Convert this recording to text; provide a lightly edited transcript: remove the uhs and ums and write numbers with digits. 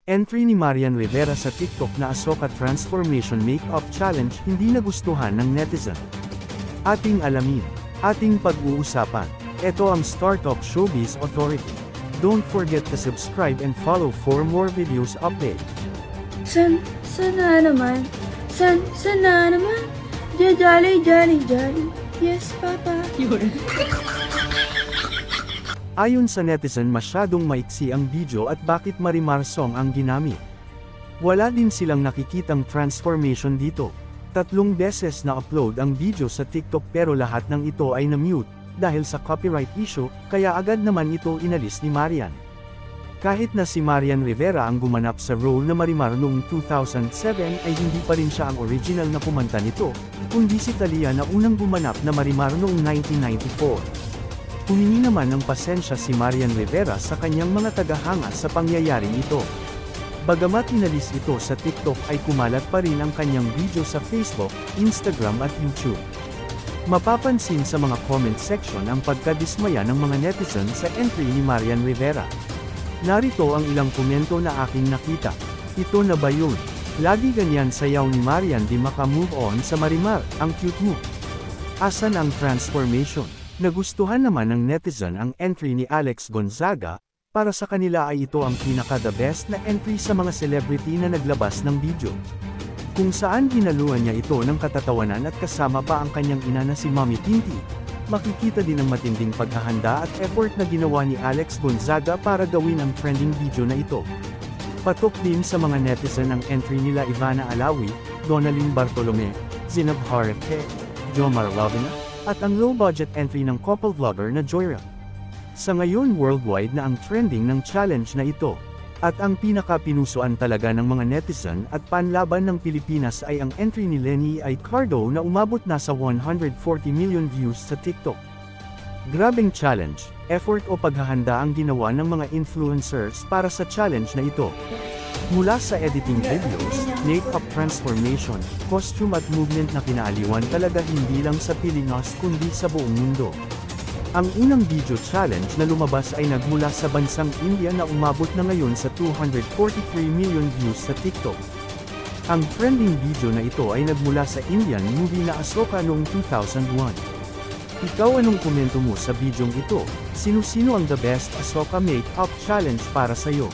Entry ni Marian Rivera sa TikTok na Ahsoka Transformation Makeup Challenge hindi nagustuhan ng netizen. Ating alamin, ating pag-uusapan. Ito ang Startalk Showbiz Authority. Don't forget to subscribe and follow for more videos update. Sana naman. Sana naman. Jolly. Yes, Papa. Ayon sa netizen, masyadong maiksi ang video at bakit Marimar song ang ginamit. Wala din silang nakikitang transformation dito. 3 beses na-upload ang video sa TikTok pero lahat ng ito ay na-mute, dahil sa copyright issue, kaya agad naman ito inalis ni Marian. Kahit na si Marian Rivera ang gumanap sa role na Marimar noong 2007 ay hindi pa rin siya ang original na kumanta nito, kundi si Thalia na unang gumanap na Marimar noong 1994. Humingi naman ng pasensya si Marian Rivera sa kanyang mga tagahanga sa pangyayaring ito. Bagamat inalis ito sa TikTok ay kumalat pa rin ang kanyang video sa Facebook, Instagram at YouTube. Mapapansin sa mga comment section ang pagkadismaya ng mga netizen sa entry ni Marian Rivera. Narito ang ilang komento na aking nakita. Ito na ba yun? Lagi ganyan sayaw ni Marian, di maka-move on sa Marimar, ang cute mo. Asan ang transformation? Nagustuhan naman ng netizen ang entry ni Alex Gonzaga, para sa kanila ay ito ang pinaka-the best na entry sa mga celebrity na naglabas ng video. Kung saan hinaluan niya ito ng katatawanan at kasama pa ang kanyang ina na si Mommy Tinty, makikita din ang matinding paghahanda at effort na ginawa ni Alex Gonzaga para gawin ang trending video na ito. Patok din sa mga netizen ang entry nila Ivana Alawi, Donalyn Bartolome, Zinab Hareke, Jomar Lovina, at ang low-budget entry ng couple vlogger na Joyra. Sa ngayon worldwide na ang trending ng challenge na ito. At ang pinaka-pinusuan talaga ng mga netizen at panlaban ng Pilipinas ay ang entry ni Lenny Aicardo na umabot na sa 140 million views sa TikTok. Grabeng challenge, effort o paghahanda ang ginawa ng mga influencers para sa challenge na ito. Mula sa editing videos, makeup transformation, costume at movement na kinaaliwan talaga hindi lang sa Pilipinas kundi sa buong mundo. Ang unang video challenge na lumabas ay nagmula sa bansang India na umabot na ngayon sa 243 million views sa TikTok. Ang trending video na ito ay nagmula sa Indian movie na Ahsoka noong 2001. Ikaw, anong komento mo sa bidyong ito? Sino ang the best Ahsoka makeup challenge para sa'yo?